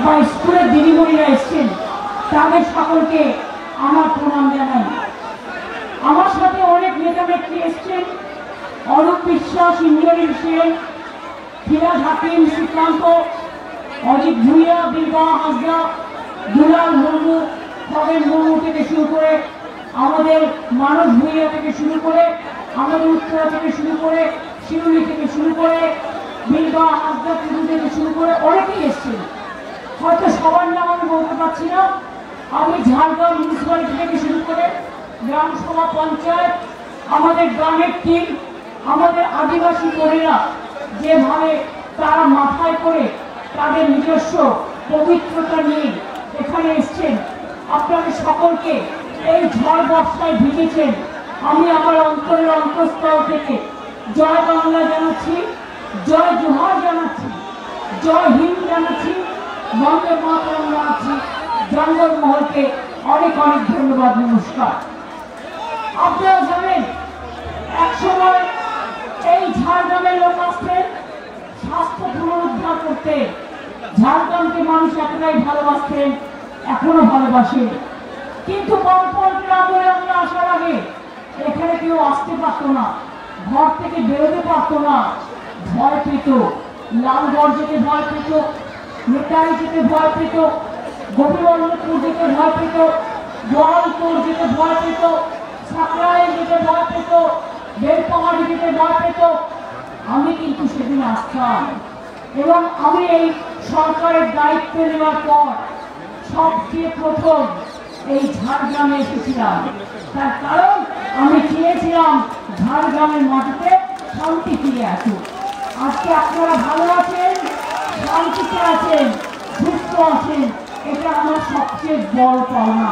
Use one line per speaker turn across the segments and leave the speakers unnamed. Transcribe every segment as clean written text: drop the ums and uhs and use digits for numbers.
বা স্কুলের দিদিমণিরা এসছেন, তাদের সকলকে আমার প্রণাম জানাই। আমার সাথে অনেক নেতা নেত্রী এসছেন, অরূপ বিশ্বাস, ইন্দ্রনীল সেন, ফিরাজ হাকিম, শ্রীকান্ত, অজিত ভুইয়া, বিলবা হাসদা, দুলাল মুর্মু, খগেন মুর্মু থেকে শুরু করে আমাদের মানস ভুইয়া থেকে শুরু করে আমাদের উত্তরা থেকে শুরু করে শিরুলি থেকে শুরু করে বিলবা হাসদা থেকে শুরু করে অনেকেই এসছেন। হয়তো সবার নাম আমি বলতে পারছি না। আমি ঝাড়গ্রাম মিউনিসিপ্যালিটি থেকে শুরু করে গ্রাম সভা, পঞ্চায়েত, আমাদের গ্রামের টিম, আমাদের আদিবাসী কর্মীরা যেভাবে তারা মাথায় করে তাদের নিজস্ব পবিত্রতা নিয়ে এখানে এসছেন, আপনাদের সকলকে এই ঝড় বর্ষায় ভিজেছেন, আমি আমার অন্তরের অন্তঃস্থল থেকে জয় বাংলা জানাচ্ছি, জয় জোহার জানাচ্ছি, জয় হিন্দ জানাচ্ছি, বন্দে মাতরম জানাচ্ছি। জঙ্গলমহলকে অনেক অনেক ধন্যবাদ, নমস্কার। আপনারা জানেন এক সময় এই ঝাড়গ্রামের লোক আসতেন স্বাস্থ্য পুনরুদ্ধার করতে। ঝাড়গ্রামকে মানুষ এতটাই ভালোবাসতেন, এখনো ভালোবাসে। কিন্তু পরপর গ্রামে আমরা আসার আগে এখানে কেউ আসতে পারতো না, ঘর থেকে বেরোতে পারতো না, ভয় পেত। লালগড় যেতে ভয় পেত, নেতাই যেতে ভয় পেত, গোপীবল্লভপুর যেতে ভয় পেত, জয়পুর যেতে ভয় পেত, সাকরাই যেতে ভয় পেত, বেলপাহাড়ি যেতে ভয় পেত। আমি কিন্তু সেদিন আসতাম এবং আমি এই সরকারের দায়িত্ব নেওয়ার পর সবচেয়ে প্রথম এই ঝাড়গ্রামে এসেছিলাম। তার কারণ আমি চেয়েছিলাম ঝাড়গ্রামের মাটিতে শান্তি ফিরে আসুক। আজকে আপনারা ভালো আছেন, শান্তিতে আছেন, সুস্থ আছেন, এটা আমার সবচেয়ে বড় পাওনা।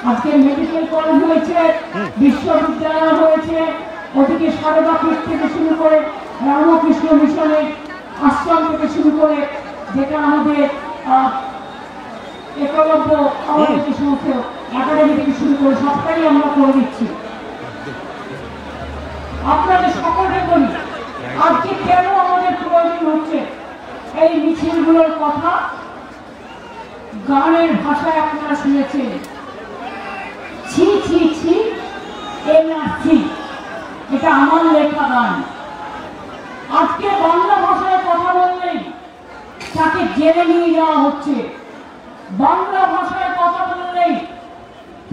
আজকে মেডিকেল কলেজ হয়েছে, বিশ্ববিদ্যালয় হয়েছে, ওদিকে সারদাপীঠ থেকে শুরু করে রামকৃষ্ণ মিশনের আশ্রম থেকে শুরু করে যেটা আমাদের একলব্য আমাদের যে সমস্ত একাডেমি থেকে শুরু করে সবটাই আমরা করে দিচ্ছি। আপনাদের সকলকে বলি আজকে কেন আমাদের প্রয়োজন হচ্ছে এই মিছিলগুলোর কথা। গানের ভাষায় আপনারা শুনেছেন, ছি ছি ছি এনআরসি, এটা আমার লেখা গান। আজকে বাংলা ভাষায় কথা বললেই তাকে জেলে নিয়ে যাওয়া হচ্ছে, বাংলা ভাষায় কথা বললেই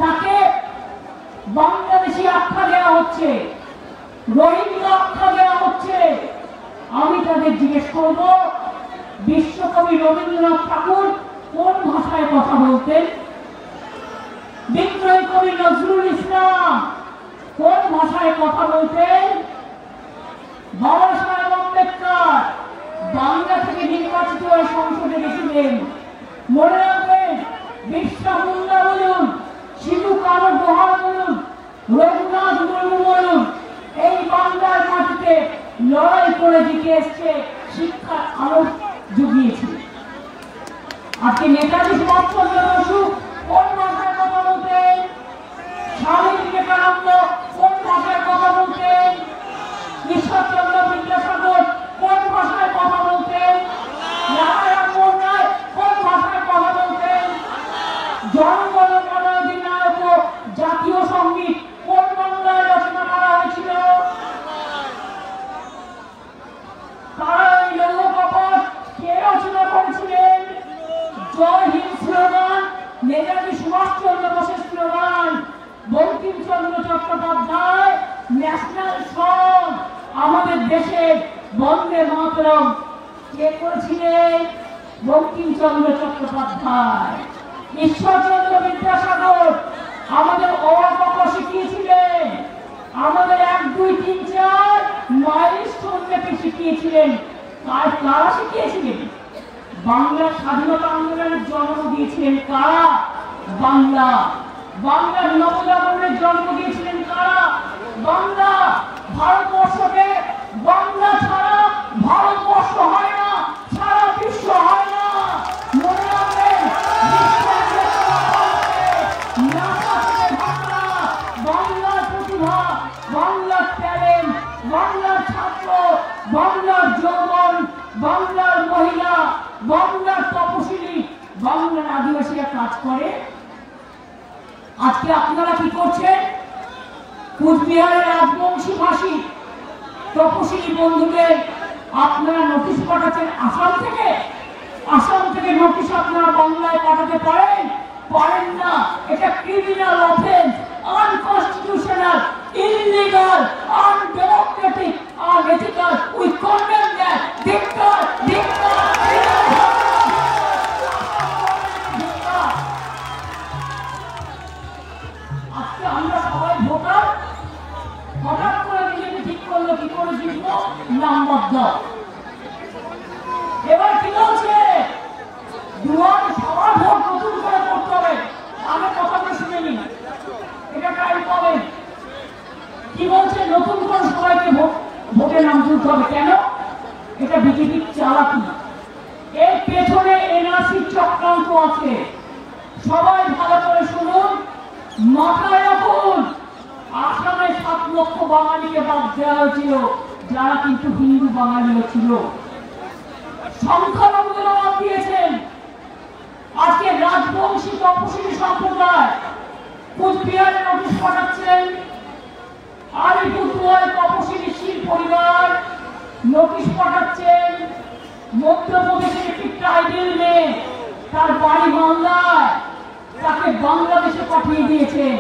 তাকে বাংলাদেশি আখ্যা দেওয়া হচ্ছে, রোহিঙ্গা আখ্যা দেওয়া হচ্ছে। আমি তাদের জিজ্ঞেস করব, বিশ্বকবি রবীন্দ্রনাথ ঠাকুর কোন ভাষায় কথা বলতেন? বিদ্রোহী কবি নজরুল ইসলাম কোন ভাষায় কথা বলতেন? বাবা সাহেব আম্বেদকর বাংলা থেকে নির্বাচিত হয়ে সংসদে গেছিলেন। মনে রাখবেন, বিরসা মুন্ডা বলুন, সিধু কানু গুহা বলুন, রঘুনাথ মুর্মু বলুন, এই বাংলার মাটিতে লড়াই করে জিতে এসছে, শিক্ষার আলো জুগিয়েছে। আজকে নেতাজি সুভাষচন্দ্র বসু কোন ভাষায় কথা বলতেন? স্বামী বিবেকানন্দ কোন ভাষায় কথা বলতেন? ঈশ্বরচন্দ্র বিদ্যাসাগর কোন ভাষায় কথা বলতেন? নারায়ণ মোহন রায় কোন ভাষায় কথা বলতেন? জনগণ মন অধিনায়ক জাতীয় সঙ্গীত কোন বাংলায় রচনা করা হয়েছিল? তারা এই লৌহ কপট কে রচনা করেছিলেন? জয় হিন্দ স্লোগান নেতাজি সুভাষচন্দ্র বোসের slogan, Bankimchandra Chattopadhyay national song, আমাদের দেশের বন্দে মাতরম কে করেছিলেন? বঙ্কিমচন্দ্র চট্টোপাধ্যায়। ঈশ্বরচন্দ্র বিদ্যাসাগর আমাদের অবাক শিখিয়েছিলেন, আমাদের 1 2 3 4 মাইলস্টোন মেপে শিখিয়েছিলেন। কারা শিখিয়েছিলেন? বাংলার স্বাধীনতা আন্দোলনের জন্ম দিয়েছিলেন কারা? বাংলা। বাংলার নবজাগরণের জন্ম দিয়েছিলেন কারা? বাংলা। ভারতবর্ষকে বাংলা ছাড়া ভারতবর্ষ হয় না, সারা বিশ্ব হয় না। মনে রাখবেন, বাংলার প্রতিভা, বাংলার ট্যালেন্ট, বাংলার ছাত্র, বাংলার যৌবন, বাংলার মহিলা, বাংলার তপশিলি বাংলার আদিবাসীরা কাজ করে। আজকে আপনারা কি করছেন? কুচবিহারের রাজবংশী ভাষী তপশিলি বন্ধুদের আপনারা নোটিশ পাঠাচ্ছেন আসাম থেকে। আসাম থেকে নোটিশ আপনারা বাংলায় পাঠাতে পারেন? পারেন না। এটা criminal offence, unconstitutional, illegal, undemocratic, unethical. We condemn that. ধিক্কার, ধিক্কার, আজকে আমরা সবাই ভোটার। হঠাৎ করে বিজেপি ঠিক করলো কি করে জিতবো? নামবদ্ধ। এবার কি বলছে? দুয়ার সবার ভোট নতুন করে করতে হবে। আমি কথাটা শুনে নিন, এটা টাইম পাবেন। কি বলছে? নতুন করে সবাইকে ভোটে নাম তুলতে হবে। কেন? এটা বিজেপির চালাকি। এর পেছনে এনআরসি চক্রান্ত আছে। সবাই ভালো করে শুনুন, মাথায় রাখুন। আসামে 7 লক্ষ বাঙালিকে বাদ দেওয়া হয়েছিল, যারা কিন্তু হিন্দু বাঙালিও ছিল। সংখ্যালঘুদেরও বাদ দিয়েছেন। আজকে রাজবংশী তপশিলি সম্প্রদায় কুচবিহারে নোটিশ পাঠাচ্ছেন। আলিপুরদুয়ারে তপশিলি শীল পরিবার নোটিশ পাঠাচ্ছেন। মধ্যপ্রদেশের একটি ট্রাইবেল মেয়ে, তার বাড়ি মালদায়, তাকে বাংলাদেশে পাঠিয়ে দিয়েছেন।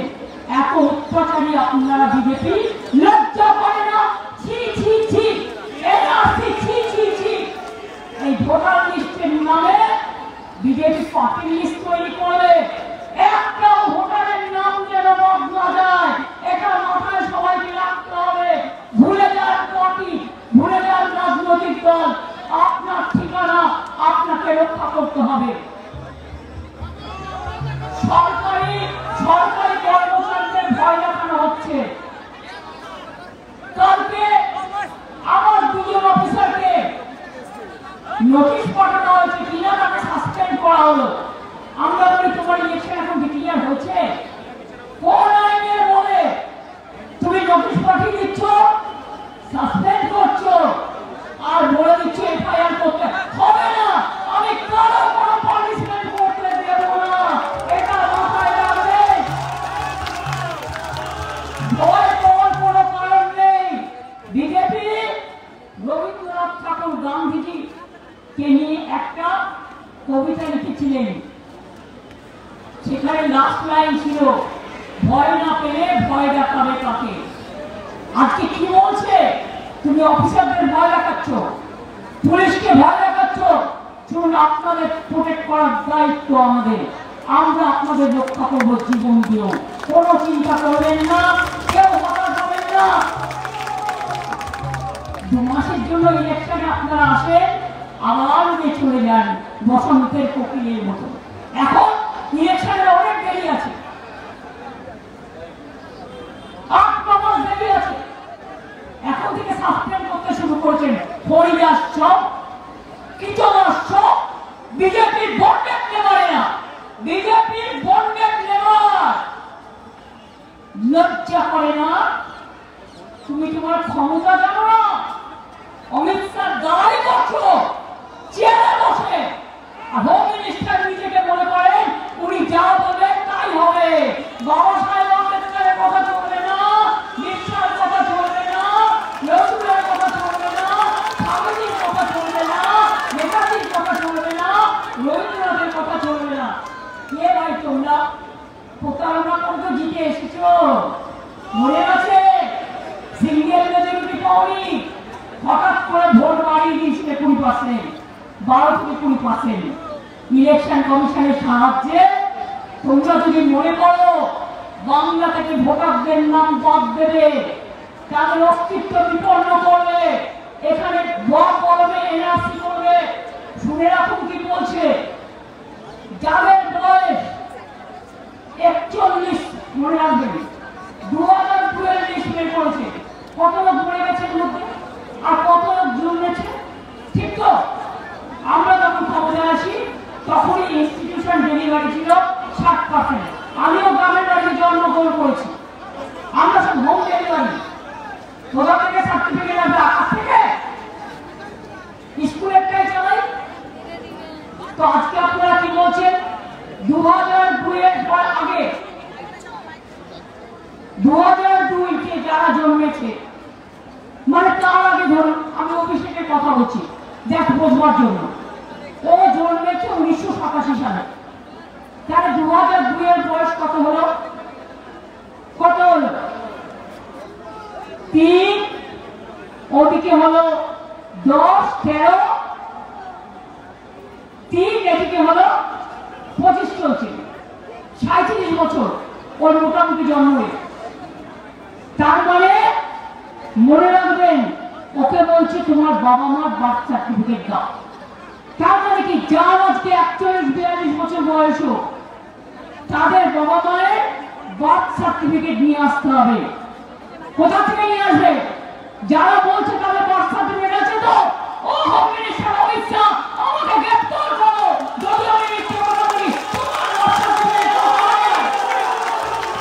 এত অত্যাচারী আপনারা বিজেপি, লজ্জা করে না? ছি ছি ছি, এনআরসি ছি ছি ছি। এই ভোটার লিস্টের নামে বিজেপি পার্টি লিস্ট তৈরি করে একটা ভোটারের নাম যেন বাদ না যায়, এটা মাথায় সবাইকে রাখতে হবে। ভুলে যান পার্টি, ভুলে যান রাজনৈতিক দল। আপনার ঠিকানা আপনাকে রক্ষা করতে হবে। সরকারি কর্মচারীদের ভয় দেখানো হচ্ছে। কালকে আমার 2 অফিসারকে নোটিশ পাঠানো হয়েছে, কিনা তাকে সাসপেন্ড করা হলো। আমরা বলি তোমার ইলেকশন এখন ডিক্লেয়ার হয়েছে, কোন আইনের বলে তুমি নোটিশ পাঠিয়ে দিচ্ছ, সাসপেন্ড করছো, আর বলে দিচ্ছ এফআইআর করতে হবে না। আমি কারো কোনো পানিশমেন্ট করতে দেব না, এটা মাথায় রাখবেন। ভয় পাওয়ার কোনো কারণ নেই। বিজেপি রবীন্দ্রনাথ ঠাকুর গান্ধীজি কে নিয়ে একটা কবিতা লিখেছিলেন। সেখানে লাস্ট লাইন ছিল, ভয় না পেলে ভয় দেখাবে কাকে। আজকে কি বলছে? তুমি অফিসারদের ভয় দেখাচ্ছ, পুলিশকে ভয় দেখাচ্ছ। শুনুন, আপনাদের প্রোটেক্ট করার দায়িত্ব আমাদের। আমরা আপনাদের রক্ষা করবো জীবন দিয়েও। কোনো চিন্তা করবেন না, কেউ হতাশ হবেন না। 2 মাসের জন্য ইলেকশনে আপনারা আসেন, আবার উঠে চলে যান বসন্তের কোকিলের মতো। এখন ইলেকশনের অনেক দেরি আছে, 8 মাস দেরি আছে। এখন থেকে সাসপেন্ড করতে শুরু করেছেন। হরিদাস চক, কিচনার চক, বিজেপির বন্ডেড নেবারেরা, বিজেপির বন্ডেড নেবার। লজ্জা করে না? তুমি তোমার ক্ষমতা জানো না? অমিত শাহ দাঁড়াই করছো চেয়ারে বসে, আর হোম মিনিস্টার নিজেকে মনে করেন উনি যা বলবেন তাই হবে। বাবা সাহেব আম্বেদকরের কথা চলবে না, মিশ্রার কথা চলবে না, নজরুলের কথা চলবে না, স্বামীজির কথা চলবে না, নেতাজির কথা চলবে না, রবীন্দ্রনাথের কথা চলবে না। কে ভাই তোমরা? প্রতারণা করতে জিতে এসেছো, মনে আছে? সিঙ্গেল মেজরিটি পাওনি, হঠাৎ করে ভোট বাড়িয়ে দিয়েছিলে 20%, 12 থেকে 20%। ইলেকশন কমিশনের সাহায্যে তোমরা যদি মনে করো বাংলা থেকে ভোটারদের নাম বাদ দেবে, তাদের অস্তিত্ব বিপন্ন করবে, এখানে কলমে এনআরসি করবে, শুনে রাখুন কি বলছে। যাদের বয়স 41, মনে রাখবেন 2012 লিস্ট বের করেছে, কত লোক মরে গেছে এর মধ্যে, আর কত লোক জন্মেছে, ঠিক তো? আমরা যখন ক্ষমতায় আসি তখনই ইনস্টিটিউশন ডেলিভারি ছিল 60%। আমিও গ্রামের বাড়িতে জন্মগ্রহণ করেছি। আমরা সব হোম ডেলিভারি, কোথা থেকে সার্টিফিকেট আসবে? আকাশ থেকে? স্কুলেরটাই চালাই। তো আজকে আপনারা কি বলছেন? 2002 এর পর আগে 2002 কে যারা জন্মেছে, মানে তার আগে ধরুন আমি অভিষেকের কথা বলছি দেখ বোঝবার জন্য, ও জন্মেছে 1987 সালে, তাহলে 2002 এর বয়স কত হলো? কত হলো? 3, ওদিকে হলো 10, 13, 3, এদিকে হলো 25 চলছে, 37 বছর ওর মোটামুটি জন্ম হয়ে। তার মানে মনে রাখবেন, ওকে বলছে তোমার বাবা মার বার্থ সার্টিফিকেট দাও। তার মানে কি, যার আজকে 41-42 বছর বয়স, তাদের বাবা মায়ের বার্থ সার্টিফিকেট নিয়ে আসতে হবে। কোথা থেকে নিয়ে আসবে? যারা বলছে তাদের বার্থ সার্টিফিকেট আছে তো, ও হোম মিনিস্টার অমিত শাহ আমাকে গ্রেফতার করো যদি আমি মিথ্যে কথা বলি। তোমার বার্থ সার্টিফিকেট কোথায়?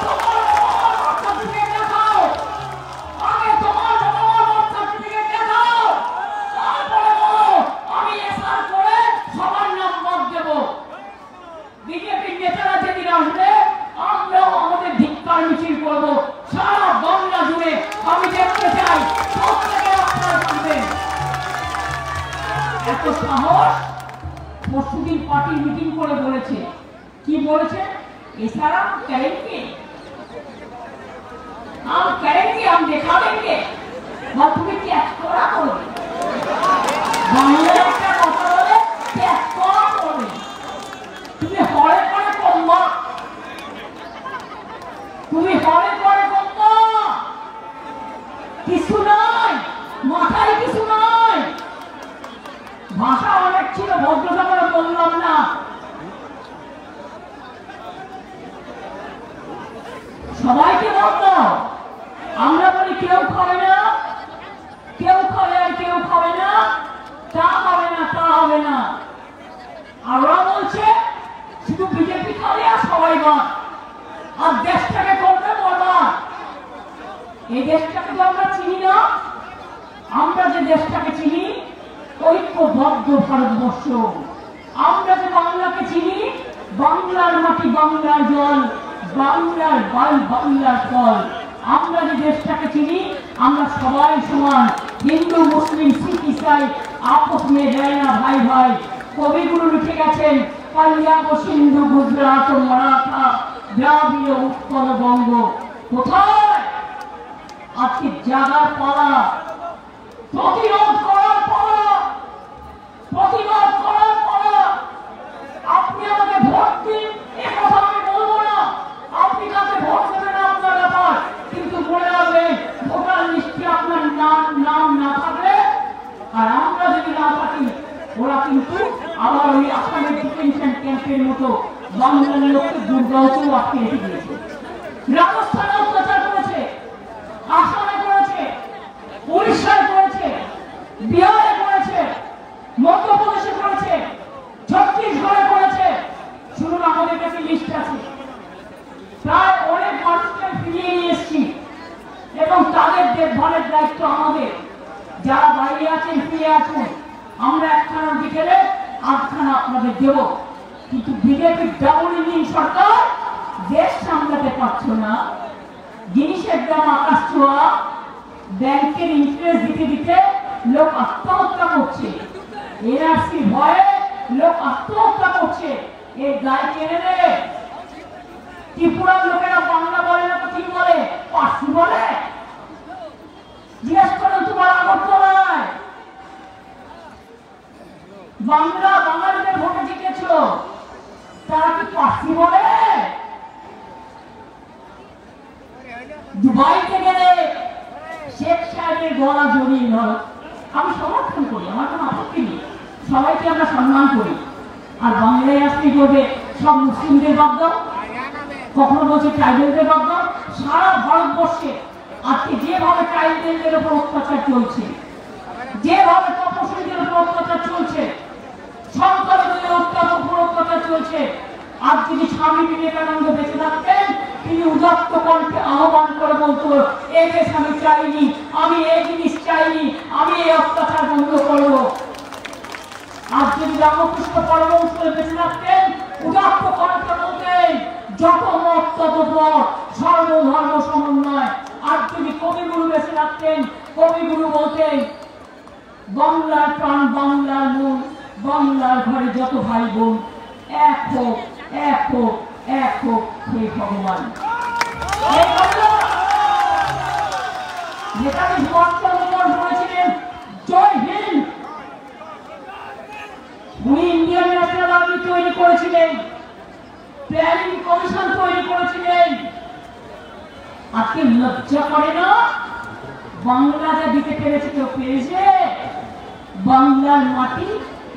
তোমার বার্থ সার্টিফিকেট দেখাও, আগে তোমার বাবা মার বার্থ সার্টিফিকেট দেখাও, তারপরে বলো আমি এসআর করে সবার নাম বাদ দেব। বিজেপির নেতারা যেদিন আসবে আমরাও আমাদের ধিক্কার মিছিল করবো সারা বাংলা জুড়ে। আমি দেখতে চাই প্রত্যেকে আপনারা করবেন। এত সাহস! পরশুদিন পার্টির মিটিং করে বলেছে, কি বলেছে? এছাড়া करेंगे, हम करेंगे, हम दिखा देंगे। তুমি ট্যাক্স করা করবে, বাংলার একটা কথা বলে ট্যাক্স করা করবে। তুমি হরে করে কমবা, তুমি হরে করে কমবা, কিছু নাই মাথায়, কিছু নাই। ভাষা অনেক ছিল, ভদ্রতা করে বললাম না। সবাইকে বলতো, আমরা বলি কেউ খাবে না, কেউ খাবে আর কেউ খাবে না, তা হবে না, তা হবে না। আর ওরা বলছে শুধু বিজেপি খাবে আর সবাই বাদ, আর দেশটাকে করবে বরবাদ। এই দেশটাকে তো আমরা চিনি না। আমরা যে দেশটাকে চিনি ঐক্যবদ্ধ ভারতবর্ষ, আমরা যে বাংলাকে চিনি বাংলার মাটি, বাংলার জল, বাংলার বাল, বাংলার ফল। আমরা যে দেশটাকে চিনি আমরা সবাই সমান, হিন্দু মুসলিম শিখ ইসাই আপস মে যায় না ভাই ভাই। কবিগুরু লিখে গেছেন পাঞ্জাব সিন্ধু গুজরাট মারাঠা দ্রাবিড় উৎকল বঙ্গ। কোথায় আজকে জাগার পালা, প্রতিরোধ করার পালা, প্রতিবাদ করার পালা। আপনি আমাকে ভোট দিন এ কথা আমি বলবো না, আপনি কাছে ভোট দেবেন আপনার ব্যাপার, কিন্তু মনে রাখবেন ভোটার লিস্টে আপনার নাম না থাকলে আর আমরা যদি না থাকি, ওরা কিন্তু আবার ওই আসামের ডিটেনশন ক্যাম্পের মতো বাংলার লোককে দুর্গাওতেও আটকে রেখে দিয়েছে। রাজস্থানে অত্যাচার করেছে, আসামে করেছে, উড়িষ্যায় করেছে, বিহারে করেছে, মধ্যপ্রদেশে করেছে, ছত্তিশগড়ে করেছে। শুনুন, আমাদের কাছে লিস্ট আছে, প্রায় অনেক মানুষকে ফিরিয়ে নিয়ে এসেছি এবং তাদের দেখভালের দায়িত্ব আমাদের। যারা বাইরে আছেন ফিরে আসুন, আমরা একখানা বিকেলে 8খানা আপনাদের দেব। কিন্তু বিজেপির ডাবল ইঞ্জিন সরকার দেশ সামলাতে পারছো না, জিনিসের দাম আকাশ ছোঁয়া, ব্যাংকের ইন্টারেস্ট দিতে দিতে লোক আত্মহত্যা করছে, এনআরসি ভয়ে লোক আত্মহত্যা করছে। এই দায় কেড়ে নেবে। ত্রিপুরার লোকেরা বাংলা বলে না, কি বলে? পার্সি বলে। জিজ্ঞেস করেন তোমার আগরতলায় বাংলা বাঙালিদের ভোটে জিতেছ, তারা কি পার্সি বলে? দুবাইতে গেলে শেখ সাহেবের গলা জড়িয়ে ধর, আমি সমর্থন করি, আমার কোনো আপত্তি নেই, সবাইকে আমরা সম্মান করি। আর বাংলায় আসতে করবে সব মুসলিমদের বাদ দাও, কখনো বলছে ট্রাইবেলদের বাদ দাও। সারা ভারতবর্ষে আজকে যেভাবে ট্রাইবেলদের উপর অত্যাচার চলছে, যেভাবে তপশিলীদের উপর অত্যাচার চলছে, সংখ্যালঘুদের উপর অত্যাচার চলছে, আজ যদি স্বামী বিবেকানন্দ বেঁচে থাকতেন তিনি উদাত্ত কণ্ঠে আহ্বান করে বলতো, এ দেশ আমি চাইনি, আমি এই জিনিস চাইনি, আমি এই অত্যাচার বন্ধ করবো। আজ যদি রামকৃষ্ণ পরমহংস বেঁচে থাকতেন উদাত্ত কণ্ঠে যত মত তত পথ, সর্বধর্ম সমন্বয়। আর যদি কবিগুরু বেঁচে থাকতেন, কবিগুরু বলতেন বাংলার প্রাণ, বাংলার মন, বাংলার ঘরে যত ভাই বোন, এক হোক, এক হোক, এক হোক হে ভগবান। নেতাজি সুভাষচন্দ্র বোস বলেছিলেন জয় হিন্দ। উনি ইন্ডিয়ান ন্যাশনাল আর্মি তৈরি করেছিলেন, প্ল্যানিং কমিশন তৈরি করেছিলেন। আজকে লজ্জা করে না? বাংলা যা দিতে পেরেছে কেউ পেরেছে? বাংলার মাটি,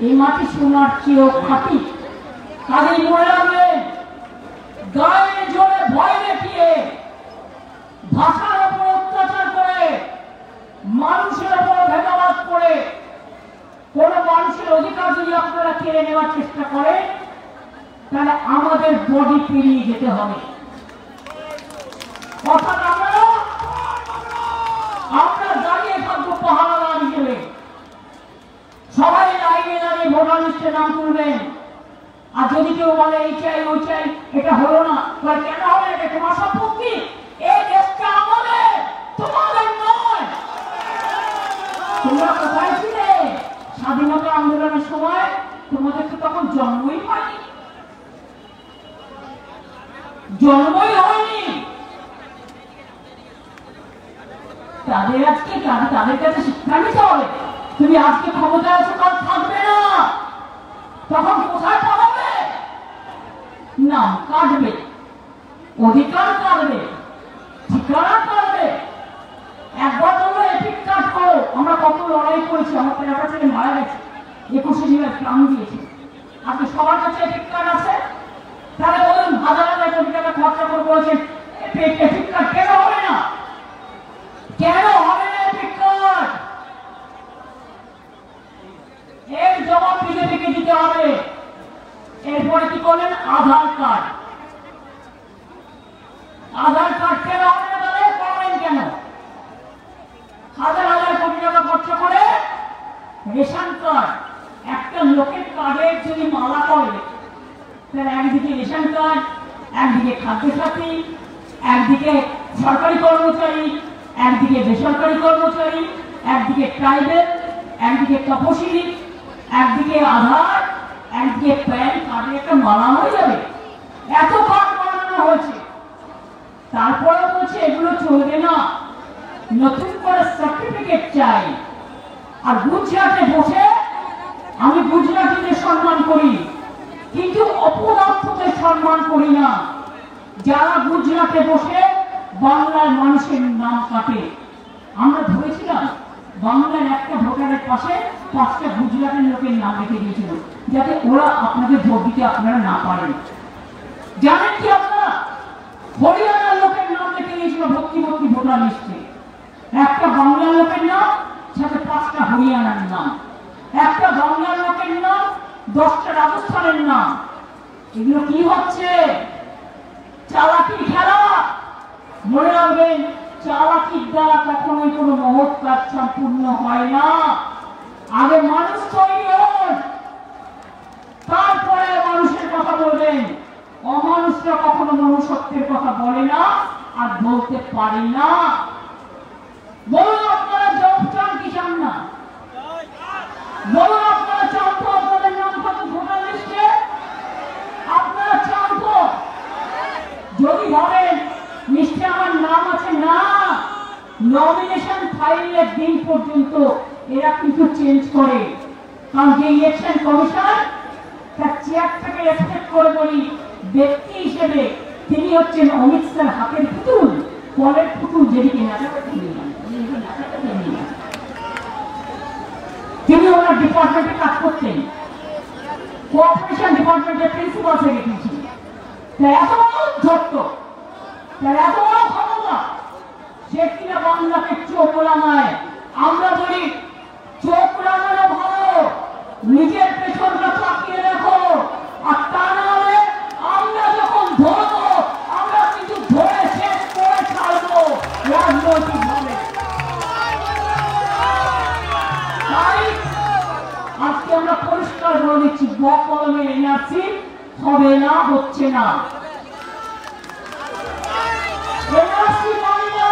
এই মাটি সোনার চেয়েও খাঁটি। কাজেই মনে রাখবেন, গায়ে জোরে ভয় দেখিয়ে, ভাষার উপর অত্যাচার করে, মানুষের উপর ভেদাভেদ করে কোন মানুষের অধিকার যদি আপনারা কেড়ে নেওয়ার চেষ্টা করেন, তাহলে আমাদের বডি পেরিয়ে যেতে হবে। অর্থাৎ আমরা দাঁড়িয়ে থাকবো পাহারাদার হিসেবে, সবাই লাইনে দাঁড়িয়ে ভোটার লিস্টে নাম তুলবেন। আর যদি কেউ বলে এই চাই ওই চাই, এটা হলো না, কেন হবে? এটা তোমার সম্পত্তি, এই দেশটা আমাদের, তোমাদের নয়। তোমরা কোথায় ছিলে স্বাধীনতা আন্দোলনের সময়? তোমাদের তো তখন জন্মই হয়নি, জন্মই হয়নি। তাদের আজকে তাদের কাছে শিক্ষা নিতে হবে। তুমি আজকে ক্ষমতায় আছো, কাল থাকবে না, তখন কোথায় পাবে? নাম কাটবে, অধিকার কাটবে, ঠিকানা কাটবে। একবার তোমরা এপিক কাট করো। আমরা কত লড়াই করেছি, আমার একটা ছেলে মারা গেছে, 21শে জুলাই প্রাণ দিয়েছে। আপনি সবার কাছে এপিক কার্ড আছে? তাহলে বলুন, হাজার হাজার কোটি টাকা খরচা করে বলেছেন এপিক কার্ড কেন হবে না? কেন হবে না এপিক কার্ড? এর জবাব বিজেপিকে দিতে হবে। এরপরে কি করলেন? আধার কার্ড। আধার কার্ড কেন হবে না? তাহলে করলেন কেন? হাজার হাজার কোটি টাকা খরচা করে রেশন কার্ড, একটা লোকের কার্ডের যদি মালা করে, তাহলে একদিকে রেশন কার্ড, একদিকে খাদ্যসাথী, একদিকে সরকারি কর্মচারী, একদিকে বেসরকারি কর্মচারী, একদিকে ট্রাইবেল, একদিকে তপশিলি, একদিকে আধার, একদিকে প্যান কার্ডের একটা মালা হয়ে যাবে। এত কার্ড বানানো হয়েছে, তারপরে বলছে এগুলো চলবে না, নতুন করে সার্টিফিকেট চাই। আর গুজরাটে বসে, আমি গুজরাটিদের সম্মান করি, কিন্তু অপদার্থদের সম্মান করি না, যারা গুজরাটে বসে বাংলার মানুষের নাম কাটে। আমরা ধরেছিলাম বাংলার একটা ভোটারের পাশে 5টা গুজরাটের লোকের নাম রেখে দিয়েছিল, যাতে ওরা আপনাদের ভোট দিতে আপনারা না পারেন। জানেন কি আপনারা? হরিয়ানার লোকের নাম রেখে দিয়েছিল ভর্তি ভর্তি ভোটার লিস্টে। একটা বাংলার লোকের নাম, সাথে 5টা হরিয়ানার নাম, একটা বাংলার লোকের নাম, 10টা রাজস্থানের নাম। এগুলো কি হচ্ছে? চালাকি খেলা। মনে রাখবেন, চালাকির দ্বারা কখনোই কোনো মহৎ কাজ সম্পূর্ণ হয় না। আগে মানুষ তৈরি হন, তারপরে মানুষের কথা বলবেন। অমানুষরা কখনো মনুষ্যত্বের কথা বলে না, আর বলতে পারে না। বলুন আপনারা জব চান কি চান না? বলুন আপনারা চান তো আপনাদের নাম থাকুক ভোটার লিস্টে? আপনারা চান তো? যদি ভাবেন লিস্টে আমার নাম আছে, না, নমিনেশন ফাইলের দিন পর্যন্ত এরা কিন্তু চেঞ্জ করে। কারণ যে ইলেকশন কমিশন তার চেয়ারটাকে রেসপেক্ট করে বলি, ব্যক্তি হিসেবে তিনি হচ্ছেন অমিত শাহ হাতের পুতুল, কলের পুতুল, যেদিকে নাচাতে তিনি ওনার ডিপার্টমেন্টে কাজ করতেন, কোঅপারেশন ডিপার্টমেন্টের প্রিন্সিপাল সেক্রেটারি ছিলেন। এত বড় ধরত, এত বড় ক্ষমতা, সে কিনা বাংলাকে চোখ রাঙায়। আমরা বলি চোখ রাঙানো ভালো, নিজের পেছনটা তাকিয়ে দেখো। আর তা না হলে আমরা যখন ধরবো, আমরা কিন্তু ধরে শেষ করে ছাড়বো রাজনৈতিক ভাবে। তাই আজকে আমরা পরিষ্কার বলে দিচ্ছি, বকলমের এনআরসি হবে না, হচ্ছে না। এনআরসি মানি না,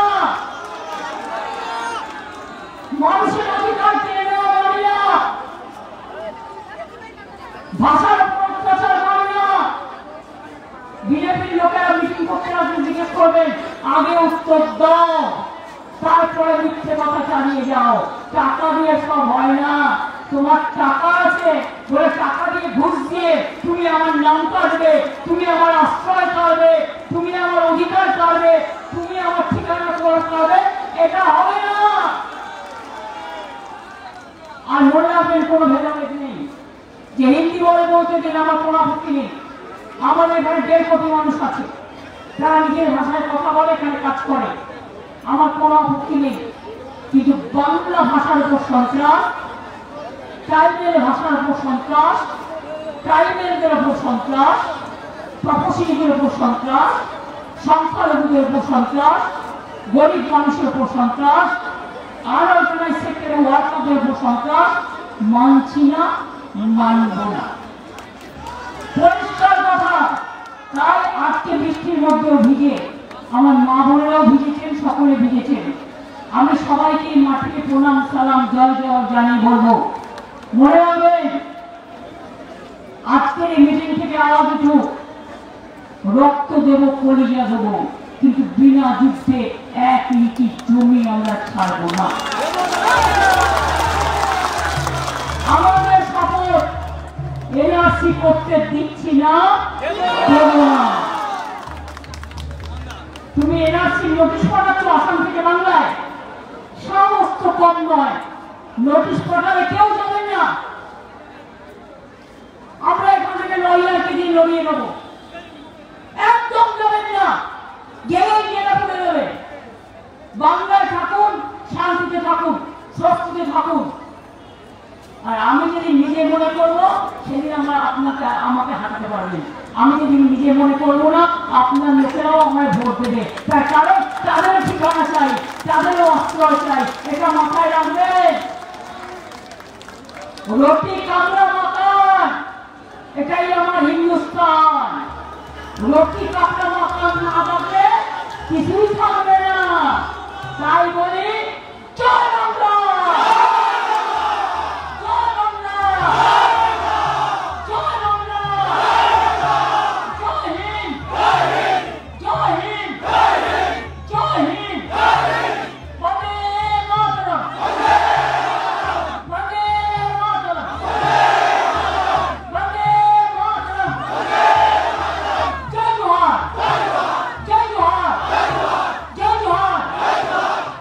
মানুষের অধিকার কেড়ে নেওয়া মানি না, ভাষার উপর অত্যাচার মানি না। বিজেপির লোকেরা মিটিং করতে আসলে জিজ্ঞেস করবেন, আগে উত্তর দাও, তারপরে মিথ্যে কথা চালিয়ে যাও। টাকা দিয়ে সব হয় না। তোমার টাকা আছে বলে টাকা দিয়ে ঘুষ দিয়ে তুমি আমার নাম কাটবে, তুমি আমার আশ্রয় কাটবে, তুমি আমার অধিকার কাটবে, তুমি আমার ঠিকানা কাটবে, এটা হবে না। আর মনে রাখবেন, কোনো ভেদাভেদ নেই যে হিন্দি বলে বলতে গেলে আমার কোনো আপত্তি নেই। আমাদের এখানে 1.5 কোটি মানুষ আছে যারা নিজের ভাষায় কথা বলে, এখানে কাজ করে, আমার কোনো আপত্তি নেই। কিন্তু বাংলা ভাষার উপর সন্ত্রাস, ট্রাইবেল ভাষার উপর সন্ত্রাস, ট্রাইবেলদের উপর সন্ত্রাস, তপশিলীদের উপর সন্ত্রাস, সংখ্যালঘুদের উপর সন্ত্রাস, গরিব মানুষের উপর সন্ত্রাস, আনঅর্গানাইজড সেক্টরের ওয়ার্কারদের উপর সন্ত্রাস মানছি না, মানব না। পরিষ্কার কথা। তাই আজকে বৃষ্টির মধ্যেও ভিজে আমার মা বোনেরাও ভিজেছেন, সকলে ভিজেছেন। আমি সবাইকে মাটিতে প্রণাম, সালাম, জয় জয় জানিয়ে বলবো, মনে রাখবেন আজকের এই মিটিং থেকে আওয়াজ উঠুক, রক্ত দেব, কলিজা দেব, কিন্তু বিনা যুদ্ধে 1 ইঞ্চি জমি আমরা ছাড়ব না। আমাদের শপথ, এনআরসি করতে দিচ্ছি না, দেব না। তুমি এনআরসি নোটিশ পাঠাচ্ছ আসাম থেকে বাংলায়, সমস্ত কম নয়, নোটিশ পাঠালে কেউ যাবেন না। আমরা এখান থেকে লয়ারকে দিয়ে লড়িয়ে নেব, একদম যাবেন না, গেলেই জেলা পড়ে যাবে। বাংলায় থাকুন, শান্তিতে থাকুন, স্বস্তিতে থাকুন। আর আমি যদি নিজে মনে করবো, সেদিন আমরা আমাকে হাঁটাতে পারবেন। আমি যদি নিজে মনে করবো না, আপনার লোকেরাও আমায় ভোট দেবে। তার কারণ তাদেরও ঠিকানা চাই, তাদেরও আশ্রয় চাই, এটা মাথায় রাখবেন। রুটি কামরা মাকান, এটাই আমার হিন্দুস্তান। রুটি কামরা মাকান না থাকলে কিছুই থাকবে না। তাই বলি, জয় বাংলা, জয় বাংলা, জয় বাংলা, জয় হিন্দ, জয় হিন্দ, জয় হিন্দ, বন্দে মাতরম, বন্দে মাতরম, বন্দে মাতরম, জয় জোহার, জয় জোহার, জয় জোহার।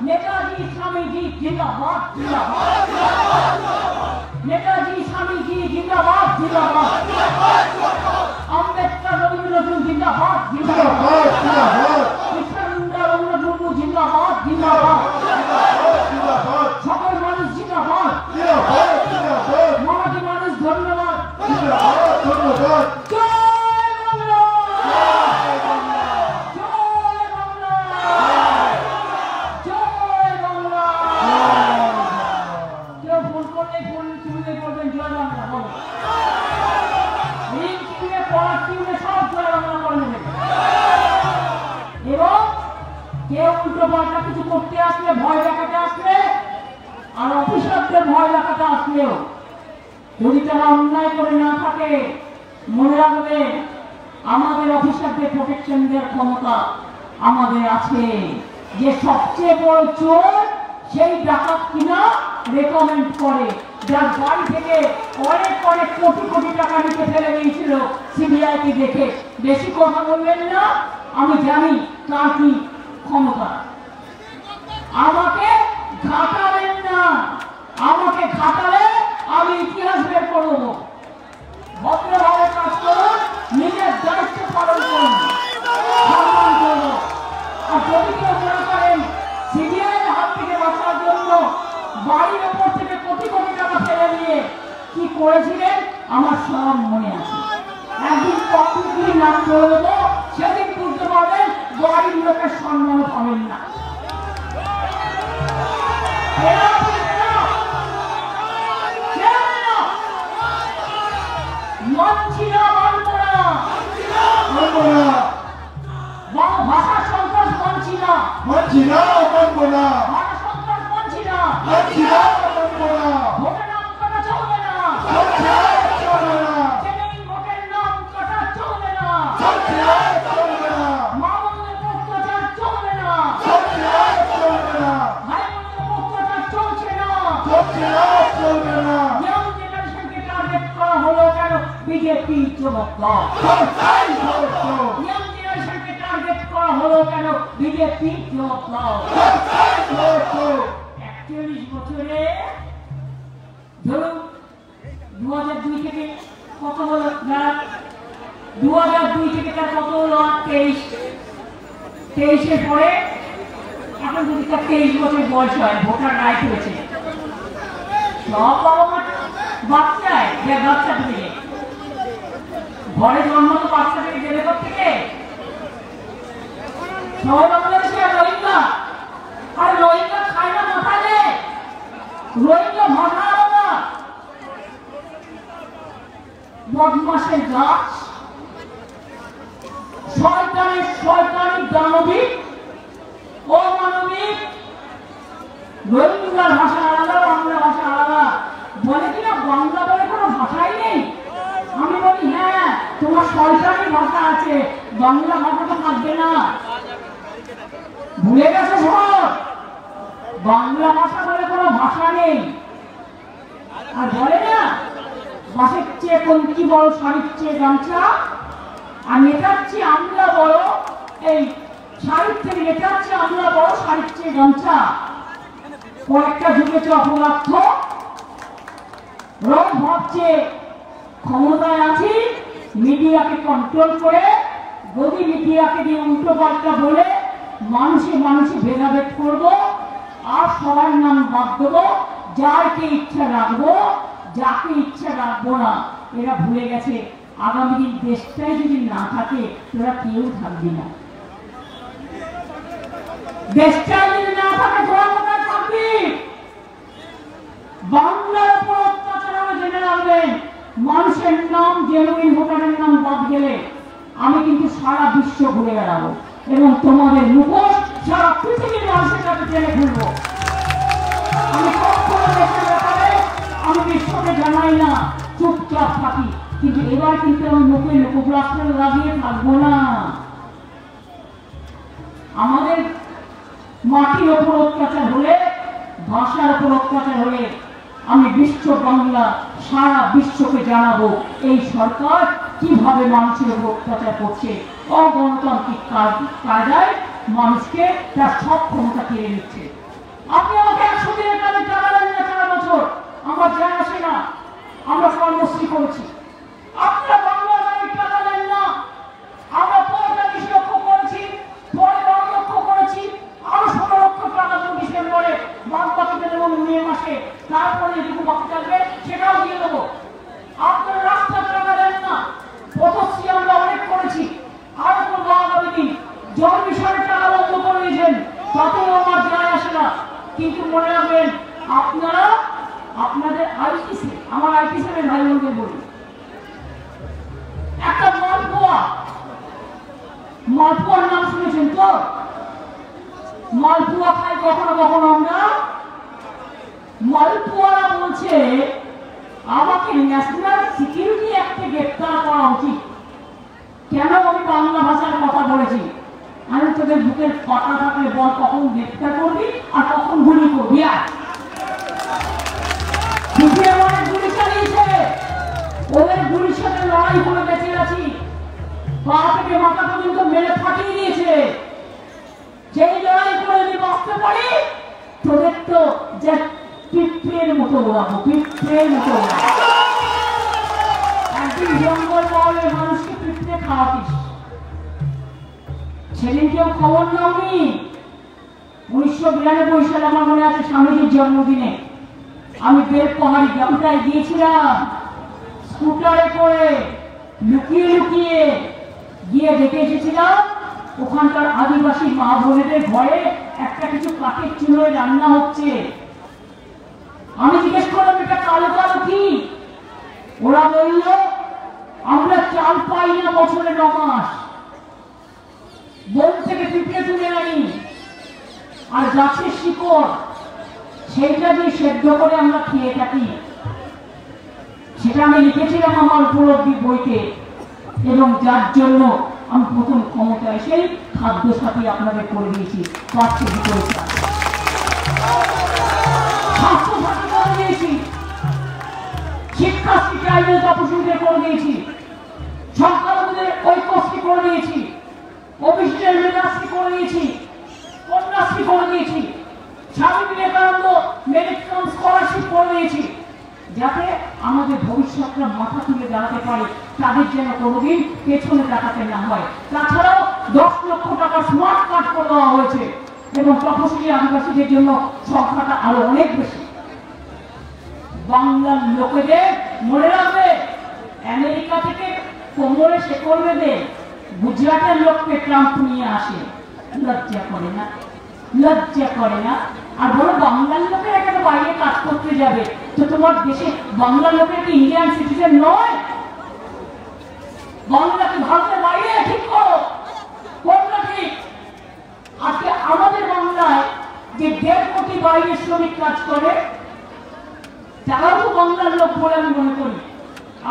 নেতাজি স্বামীজি জিন্দাবাদ, জিন্দাবাদ, নেতাজি স্বামীজি জিন্দাবাদ, জিন্দাবাদ, আম্বেদকর রবীন্দ্রনাথ জিন্দাবাদ, জিন্দাবাদ, কৃষ্ণচন্দ্র রবীন্দ্রনাথ মুর্মু জিন্দাবাদ, জিন্দাবাদ, সকল মানুষ জিন্দাবাদ, মামাটি মানুষ ধন্যবাদ, ধন্যবাদ। জয় বাংলা, জয় বাংলা, জয় বাংলা। কেউ ফোন করলে ফোন তুলে বলবেন জয় বাংলা, বলো। রিং টিউনে, পড়ার টিউনে সব জয় বাংলা করে নেবে। এবং কেউ উল্টো পাল্টা কিছু করতে আসলে, ভয় দেখাতে আসলে, আর অফিসারদের ভয় দেখাতে আসলেও যদি তারা অন্যায় করে না থাকে, মনে রাখবে আমাদের অফিসারদের প্রোটেকশন দেওয়ার ক্ষমতা আমাদের আছে। যে সবচেয়ে বড় চোর সেই ডাকাত কিনা রেকমেন্ড করে, যার বাড়ি থেকে অনেক অনেক কোটি কোটি টাকা নিতে ফেলে গিয়েছিল সিবিআইকে দেখে। বেশি কথা বলবেন না, আমি জানি তার কি ক্ষমতা। আমাকে ঘাটাবেন না, আমাকে ঘাটালে আমি ইতিহাস বের করব। ভদ্রভাবে কাজ করুন, নিজের দায়িত্ব পালন করুন, সম্মান করব। আর যদি কেউ মনে করেন সিবিআইয়ের হাত থেকে বাঁচার জন্য বাড়ির ওপর থেকে কোটি কোটি টাকা ফেলে নিয়ে কি করেছিলেন, আমার সব মনে আছে। একদিন কতগুলি নাম করে দেবো, সেদিন বুঝতে পারবেন বাড়ির লোকের সম্মান পাবেন না। ভাষা সন্ত্রাস মানছি মতলব ইয়াং জেনারেশনকে টার্গেট করা হলো কেন বিজেপি মতলব 41 বছরে ধরুন 2002 থেকে কত হলো না 2002 থেকে তার কত হলো 23 পরে এখন যদি তার 23 বছর বয়স হয় ভোটার রাইট হয়েছে সব বাবা মা বাচ্চায় যে বাচ্চা থেকে ঘরে জন্ম তো বাচ্চা থেকে দেবে থেকে সবাই বাংলাদেশে রোহিঙ্গা আর রোহিঙ্গা খায় না মাথালে রোহিঙ্গা ভাষা আলাদা বদমাসের গাছ শয়তানি দানবিক অমানবিক রোহিঙ্গার ভাষা আলাদা বাংলা ভাষা আলাদা বলে কিনা বাংলা বলে কোনো ভাষাই নেই আমি বলি হ্যাঁ তোমার শয়তানি ভাষা আছে বাংলা ভাষা তো থাকবে না ভুলে গেছে সব বাংলা ভাষা বলে কোনো ভাষা নেই আর বলে না বাসের চেয়ে কলকি বড় শাড়ির চেয়ে গামছা আর নেতার চেয়ে আমলা বড় এই শাড়ির থেকে নেতার চেয়ে আমলা বড় শাড়ির চেয়ে গামছা কয়েকটা ঢুকেছে অপরাধ রোজ ভাবছে ক্ষমতায় আছি মিডিয়াকে কন্ট্রোল করে গদি মিডিয়াকে দিয়ে উল্টো পাল্টা বলে মানুষে ভেদাভেদ করবো আর সবার নাম বাদ দেবো যাকে ইচ্ছা রাখবো যাকে ইচ্ছা রাখবো না এরা ভুলে গেছে আগামী দিন দেশটাই যদি না থাকে তোরা কেউ থাকবি না দেশটাই যদি না থাকে তোরা কোথায় থাকবি বাংলার উপর অত্যাচার হবে জেনে রাখবেন মানুষের নাম জেনুইন ভোটারের নাম বাদ গেলে আমি কিন্তু সারা বিশ্ব ঘুরে বেড়াবো এবং তোমাদের মুখোশ সারা পৃথিবীর মানুষের কাছে টেনে খুলবো আমি কখনো দেশের ব্যাপারে আমি বিশ্বকে জানাই না চুপচাপ থাকি কিন্তু এবার কিন্তু আমি মুখে লোকপ্রাস্ত্র লাগিয়ে থাকবো না আমাদের মাটির ওপর অত্যাচার হলে ভাষার উপর অত্যাচার হলে আমি বিশ্ব বাংলা সারা বিশ্বকে জানাবো এই সরকার কিভাবে মানুষের উপর অত্যাচার করছে অগণতান্ত্রিক কায়দায় মানুষকে তার সব ক্ষমতা কেড়ে নিচ্ছে আপনি আমাকে 100 দিনের কাজে টাকা দেন না 4 বছর আমার জানা আসে না আমরা কর্মশ্রী করেছি আপনারা বাংলা গাড়ির টাকা দেন না আমরা 45 লক্ষ করেছি পরে 10 লক্ষ করেছি আরো 16 লক্ষ টাকা ডিসেম্বরে বাকি দেবো মে মাসে তারপরে যেটুকু বাকি থাকবে সেটাও দিয়ে দেবো আপনারা রাস্তার টাকা দেন না পথশ্রী আমরা অনেক করেছি আরো করবো আগামী দিন জল মিশনের টাকা বন্ধ করে দিয়েছেন তাতেও আমার যায় আসে না কিন্তু মনে রাখবেন আপনারা আপনাদের আইটিসি আমার আইটিসি এর ভাই বোনকে বলি একটা মালপোয়ার নাম শুনেছেন তো মালপোয়া খাই কখনো কখনো আমরা মালপোয়ারা বলছে আমাকে ন্যাশনাল সিকিউরিটি অ্যাক্টে গ্রেফতার করা উচিত কেন আমি বাংলা ভাষার কথা বলেছি আমি তোদের বুকের কথা থাকলে বল কখন গ্রেফতার করবি আর কখন গুলি করবি আর অনেক গুলি চালিয়েছে ওদের গুলির সাথে লড়াই করে বেঁচে আছি পা থেকে মাথা পর্যন্ত মেরে ফাটিয়ে দিয়েছে যেই লড়াই করে যদি বাঁচতে পারি তোদের তো যে পিঁপড়ের মতো ওড়াবো পিঁপড়ের মতো একদিন জঙ্গল মহলে মানুষকে পিঁপড়ে খাওয়াতিস সেদিন কেউ খবর নাওনি 1992 সালে আমার মনে আছে স্বামীজির জন্মদিনে আমি বেলপাহাড়ি গ্রামটায় গিয়েছিলাম স্কুটারে করে লুকিয়ে লুকিয়ে গিয়ে দেখে এসেছিলাম ওখানকার আদিবাসী মা বোনেদের ঘরে একটা কিছু কাঠের চুলোয় রান্না হচ্ছে আমি জিজ্ঞেস করলাম এটা কালো কালো কি ওরা বলল আমরা চাল পাই না বছরে 9 মাস বন থেকে পিঁপড়ে তুলে আনি আর গাছের শিকড় সেইটা দিয়ে সেদ্ধ করে আমরা খেয়ে থাকি সেটা আমি লিখেছিলাম আমার উপলব্ধি বইতে এবং যার জন্য আমি প্রথম ক্ষমতা এসে খাদ্য সাথী আপনাদের করে দিয়েছি 5 কেজি করে স্বাস্থ্য সাথী করে দিয়েছি শিক্ষাশ্রী ট্রাইবেল তপশিলদের করে দিয়েছি করে দিয়েছি, অফিসিয়াল মেধাশ্রী করে দিয়েছি, কন্যাশ্রী করে দিয়েছি, Swami Vivekananda merit cum scholarship করে দিয়েছি, যাতে আমাদের ভবিষ্যৎটা মাথা তুলে দাঁড়াতে পারে, তাদের যেন কোনোদিন পেছনে তাকাতে না হয়। তাছাড়াও 10 লক্ষ টাকা স্মার্ট কার্ড করে দেওয়া হয়েছে এবং তপশিলি আদিবাসীদের জন্য সংখ্যাটা আরো অনেক বেশি। বাংলার লোকেদের মনে রাখবে, আমেরিকা থেকে কোমরে শেকল বেঁধে গুজরাটের লোককে ট্রাম্প নিয়ে আসে, লজ্জা করে না? লজ্জা করে না? আর বলো বাংলার লোকের এখানে বাইরে কাজ করতে যাবে, তো তোমার দেশে বাংলার লোকের কি ইন্ডিয়ান সিটিজেন নয়? বাংলাকে ভারতের বাইরে ঠিক করো, কোনটা ঠিক? আজকে আমাদের বাংলায় যে 1.5 কোটি বাইরে শ্রমিক কাজ করে, তারাও তো বাংলার লোক বলে আমি মনে করি।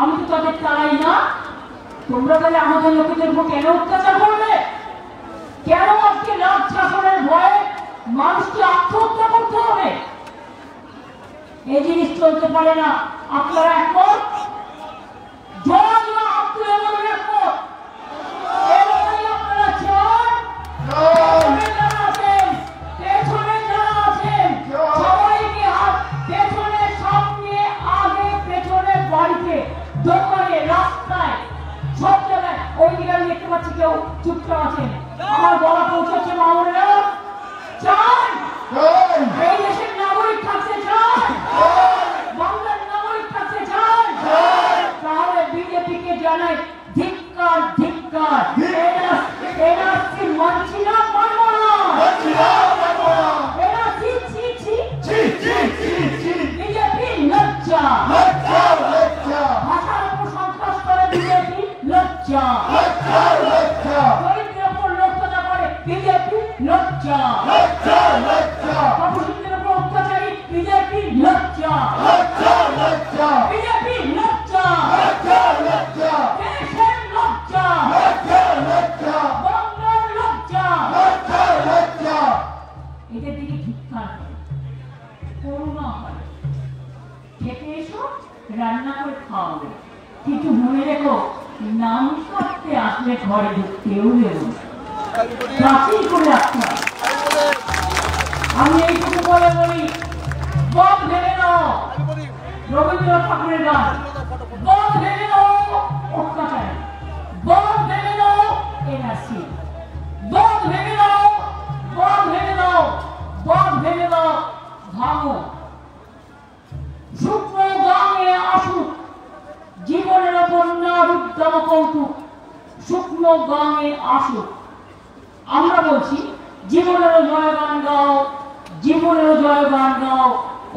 আমি তো তাদের তারাই না। তোমরা তাহলে আমাদের লোকেদের উপর কেন অত্যাচার করবে? কেন আজকে রাজ শাসনের ভয়ে মানুষকে আত্মহত্যা করতে হবে? এই জিনিস চলতে পারে না। আপনারা একমত? আপনারা চান পেছনে যারা আছেন সবাইকে হাত, পেছনে, সামনে, আগে, পেছনে, বাড়িতে, দোকানে, রাস্তায়, সব জায়গায়। ওই দিকে আমি দেখতে পাচ্ছি কেউ চুপচাপ আছেন। আমার বলা পৌঁছাচ্ছে মামুনেরা, চান এই দেশের নাগরিক থাকতে চান, বাংলার নাগরিক থাকতে চান, তাহলে বিজেপিকে জানাই ধিক্কার, ধিক্কার। এনআরসি মানছি না, মানব না। এনআরসি বিজেপি লজ্জা, ভাষার উপর সন্ত্রাস করে বিজেপি লজ্জা, দরিদ্রের উপর লজ্জা করে বিজেপি লজ্জা, তপশিলীদের উপর অত্যাচারী বিজেপি লজ্জা, বিজেপি লজ্জা, দেশের লজ্জা, বাংলার লজ্জা। এদের দিকে ধিক্কার করে, করুণা হয়। খেতে এসো, রান্না করে খাওয়াবে, কিন্তু মনে রেখো নাম করতে আসলে ঘরে ঢুকতেও দেব বাতিল করে রাখতে হবে। আমি এইটুকু বলে বলি, বধ ভেবে নাও, রবীন্দ্রনাথ ঠাকুরের গান, বধ ভেবে নাও অত্যাচার, বধ ভেবে নাও এনআরসি, বধ ভেবে নাও, বধ ভেবে নাও, বধ ভেবে নাও, ভাঙো। শুক্র গাঙে আসুক জীবনের বন্যার উদ্যম কৌতুক, শুকনো গাঙে আসুক। আমরা বলছি জীবনেরও জয়গান গাও, জীবনেরও জয়গান গাও,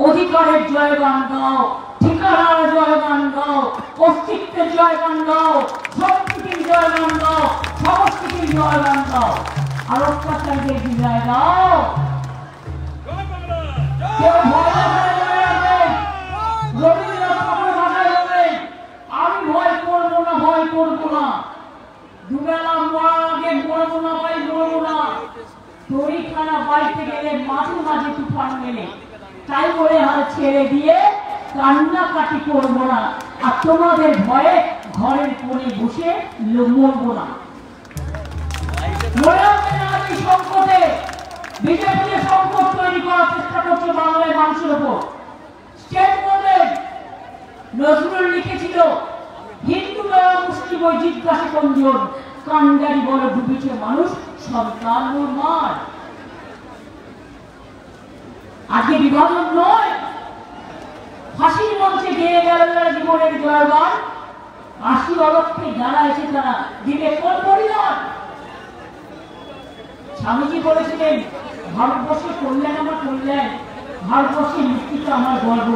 অধিকারের জয়গান গাও, ঠিকানার জয়গান গাও, অস্তিত্বের জয়গান গাও, সংস্কৃতির জয়গান গাও, সংস্কৃতির জয়গান গাও, আর অত্যাচারীদের বিজয় গাও। কেউ ভয় রাখবেন, রবীন্দ্রনাথ ঠাকুরের ভাষায় বলবেন, আমি ভয় করবো না, ভয় করবো না, দুবেলা মরার আগে মরবো না, ভাই মরবো না, তরিখানা বাড়িতে গেলে মাঝে মাঝে তুফান মেলে, তাই বলে হাল ছেড়ে দিয়ে কান্নাকাটি করবো না, আর তোমাদের ভয়ে ঘরের কোণে বসে মরবো না। মনে হবে না এই সংকটে বিজেপি সংকট তৈরি করার চেষ্টা করছে বাংলার মানুষের উপর। স্টেট বোর্ডে নজরুল লিখেছিল, হিন্দু বড় মুসলিম ওই জিজ্ঞাসা কোনজন, কান্ডারি বড় ডুবেছে মানুষ সরকার মার। আজকে বিভাজন নয়, ফাঁসির মঞ্চে গিয়ে গেল যারা জীবনের জয়গান, 80 অলক্ষে যারা এসে তারা দিবে কোন পরিবার। স্বামীজি বলেছিলেন, ভারতবর্ষের কল্যাণ আমার কল্যাণ, ভারতবর্ষের মুক্তিটা আমার গর্ব।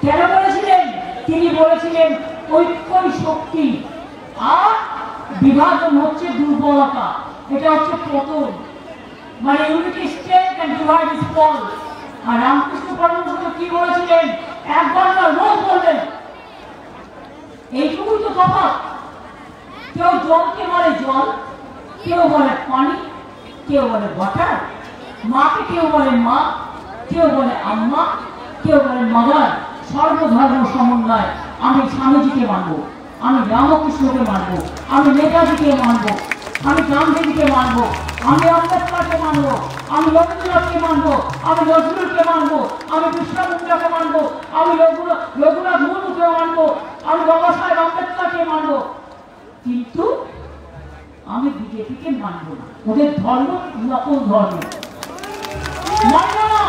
কেন বলেছিলেন? তিনি বলেছিলেন ঐক্যই শক্তি, আর বিভাজন হচ্ছে দুর্বলতা, এটা হচ্ছে পতন। মানে unity strength and divide is fall. আর রামকৃষ্ণ পরমহংস কি বলেছিলেন? একবার না রোজ বলবেন। এইটুকুই তো তফাৎ। কেউ জলকে বলে জল, কেউ বলে পানি, কেউ বলে ওয়াটার, মাকে কেউ বলে মা, কেউ বলে আম্মা, কেউ বলে মাদার। সর্বধর্ম সমন্বয়। আমি স্বামীজিকে মানবো, আমি রামকৃষ্ণকে মানবো, আমি নেতাজিকে মানবো, আমি গান্ধীজিকে মানবো, আমি আম্বেদকরকে মানবো, আমি রবীন্দ্রনাথকে মানবো, আমি নজরুলকে মানবো, আমি বিরসা মুন্ডাকে মানবো, আমি রঘুনাথ মুর্মুকে মানবো, আমি বাবা সাহেব আম্বেদকরকে মানবো, কিন্তু আমি বিজেপিকে মানবো না। ওদের ধর্ম নকল ধর্ম মানবো না।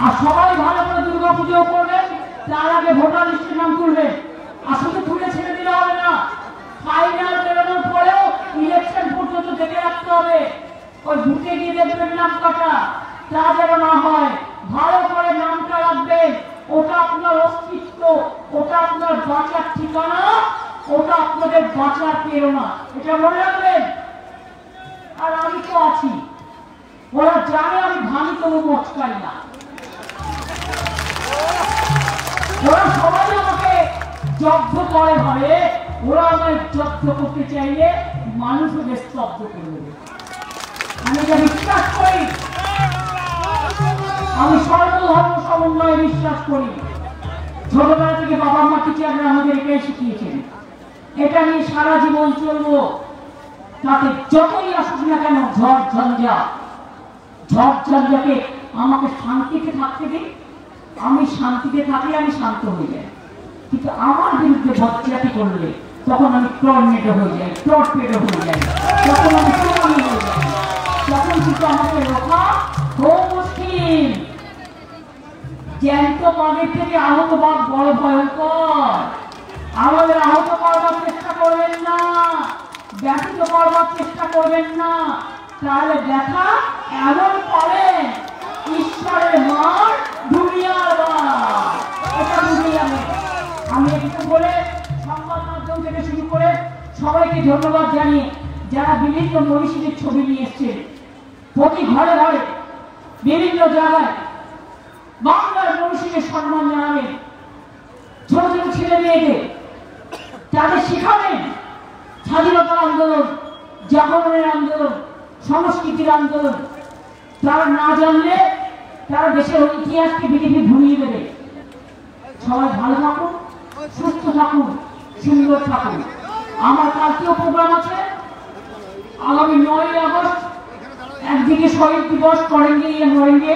আর সবাই ভালো করে দুর্গা পুজো করবেন, তার আগে ভোটার লিস্টের নাম তুলবেন। আর শুধু তুলে ছেড়ে দিলে হবে না, ফাইনাল বেরোনোর পরেও ইলেকশন পর্যন্ত দেখে রাখতে হবে। ওই বুথে গিয়ে দেখবেন নাম কাটা, তা যেন না হয়। ভালো করে নামটা রাখবেন, ওটা আপনার অস্তিত্ব, ওটা আপনার বাঁচার ঠিকানা, ওটা আপনাদের বাঁচার প্রেরণা, এটা মনে রাখবেন। আর আমি তো আছি, ওরা জানে আমি ভাঙি তবু মচকাই না। ওরা সবাই আমাকে জব্দ করে ভাবে, ওরা আমায় জব্দ করতে চাইলে মানুষ ওকে স্তব্ধ করে দেবে। আমি এটা বিশ্বাস করি, আমি সর্বধর্ম সমন্বয়ে বিশ্বাস করি। ছোটবেলা থেকে বাবা মা টিচাররা আমাদের এটাই শিখিয়েছেন, এটা নিয়ে সারা জীবন চলবো। তাতে যতই আসুক না কেন ঝড় ঝঞ্ঝাকে আমাকে শান্তিতে থাকতে দিন, আমি শান্তিতে থাকলে আমি শান্ত হয়ে যাই। কিন্তু আমার বিরুদ্ধে বজ্জাতি করলে তখন আমি টর্নেডো হয়ে যাই, টর্পেডো হয়ে যাই, তখন আমি সুনামি হয়ে যাই। তখন কিন্তু আমাকে রক্ষা খুব মুশকিল। জ্যান্ত বাঘের থেকে আহত বাঘ বড় ভয়ঙ্কর। আমাদের আহত করবার চেষ্টা করবেন না, ব্যথিত করবার চেষ্টা করবেন না, তাহলে দেখা এমন করেন ঈশ্বরের মার দুনিয়ার মার, এটা বুঝে যাবে। আমি একটু বলে সংবাদ মাধ্যম থেকে শুরু করে সবাইকে ধন্যবাদ জানিয়ে যারা বিভিন্ন মনীষীদের ছবি নিয়ে এসছেন, প্রতি ঘরে ঘরে বিভিন্ন জায়গায় বাংলার মনীষীদের সম্মান জানাবেন। ছোট ছোট ছেলে মেয়েদের তাদের শেখাবেন স্বাধীনতার আন্দোলন, জাগরণের আন্দোলন, সংস্কৃতির আন্দোলন। তারা না জানলে তারা দেশের ইতিহাসকে বিজেপি ভুলিয়ে দেবে। সবাই ভালো থাকুন, সুস্থ থাকুন, সুন্দর থাকুন। আমার কালকেও প্রোগ্রাম আছে, আগামী 9ই আগস্ট। একদিকে শহীদ দিবস করেঙ্গে মরেঙ্গে,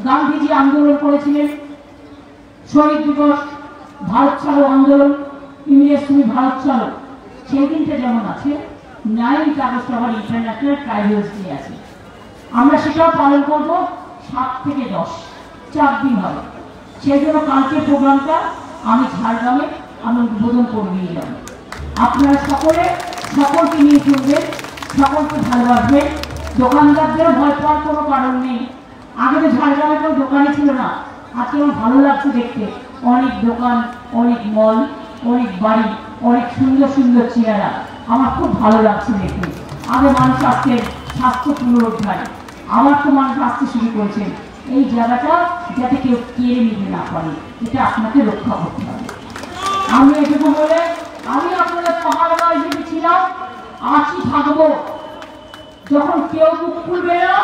গান্ধীজি আন্দোলন করেছিলেন। শহীদ দিবস, ভারত ছাড়ো আন্দোলন, ইংরেজ তুমি ভারত ছাড়ো, সেই দিনটা যেমন আছে 9ই আগস্ট আবার ইন্টারন্যাশনাল ট্রাইবালস ডে আছে। আমরা সেটাও পালন করবো 7 থেকে 10, 4 দিন হবে। সেই জন্য কালকে প্রোগ্রামটা আমি ঝাড়গ্রামে আমি উদ্বোধন করে নিয়ে যাব। আপনারা সকলকে নিয়ে চলবেন, সকলকে ভালোবাসবেন। দোকানদারদেরও ভয় পাওয়ার কোনো কারণ নেই। আগে তো ঝাড়গ্রামে কোনো দোকানই ছিল না, আজকে আমার ভালো লাগছে দেখতে। অনেক দোকান, অনেক মল, অনেক বাড়ি, অনেক সুন্দর সুন্দর চেহারা, আমার খুব ভালো লাগছে দেখতে। আগে মানুষ আসছেন স্বাস্থ্য পুনরুদ্ধার, আমার তো মানুষ আসতে শুরু করেছেন। এই জায়গাটা যাতে কেউ কেড়ে নিতে না পারে, এটা আপনাকে রক্ষা করতে হবে। আমি এটুকু বলে আমি আপনাদের পাহাড় হিসেবে ছিলাম, আছি, থাকবো। যখন কেউ মুখ খুলবে না,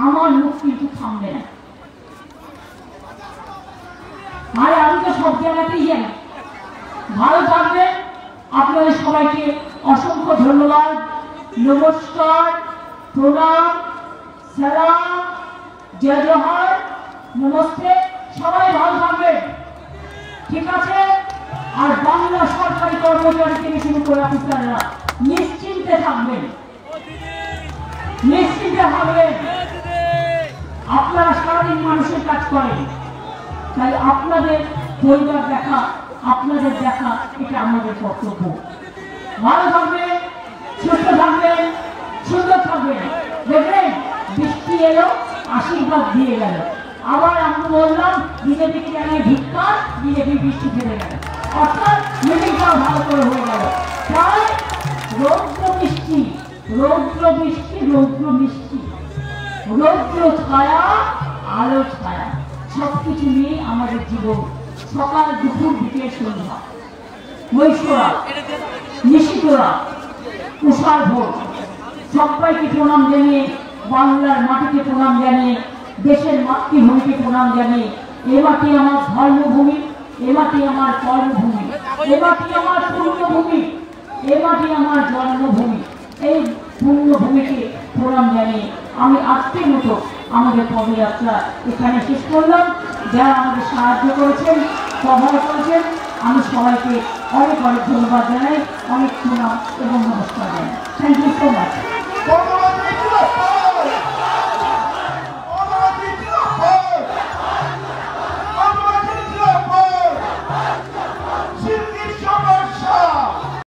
আমার মুখ কিন্তু থামবে না। আর আমি তো সব জায়গাতেই যাই। ভালো থাকবেন। আপনাদের সবাইকে অসংখ্য ধন্যবাদ, নমস্কার, প্রণাম, সালাম, জয় জোহার, নমস্তে। সবাই ভালো থাকবেন, ঠিক আছে? আর বাংলা সরকারি কর্মচারী থেকে শুরু করে অফিসাররা নিশ্চিন্তে থাকবেন, নিশ্চিন্তে থাকবেন। আপনারা সারাদিন মানুষের কাজ করেন, তাই আপনাদের পরিবার দেখা, আপনাদের দেখা, এটা আমাদের কর্তব্য। ভালো থাকবেন, সুস্থ থাকবেন, সুন্দর থাকবেন। দেখবেন বৃষ্টি এলো, আশীর্বাদ দিয়ে গেল। আবার আমি বললাম বিজেপিকে জানাই ধিক্কার, বিজেপি বৃষ্টি ফেলে গেল, অর্থাৎ মিটিংটাও ভালো করে হয়ে গেল। তাই রৌদ্র বৃষ্টি, রৌদ্র বৃষ্টি, রৌদ্র মিষ্টি, রৌদ্র ছায়া, আলো ছায়া, সবকিছু নিয়ে আমাদের জীবন। সকাল, দুপুর, বিকেল, সন্ধ্যা, মৈশরা, নিশিতরা, তুষার ভোর, সবাইকে প্রণাম জানিয়ে, বাংলার মাটিকে প্রণাম জানিয়ে, দেশের মাতৃভূমিকে প্রণাম জানিয়ে, এ মাটি আমার ধর্মভূমি, এ মাটি আমার কর্মভূমি, এ মাটি আমার পূর্ণভূমি, এ মাটি আমার জন্মভূমি, এই পুণ্যভূমিকে প্রণাম জানিয়ে আমি আজকের মতো আমাদের পদযাত্রা এখানে শেষ করলাম। যারা আমাদের সাহায্য করেছেন, সহায় করেছেন, আমি সবাইকে অনেক অনেক ধন্যবাদ জানাই, অনেক প্রণাম এবং নমস্কার জানাই। Thank you so much.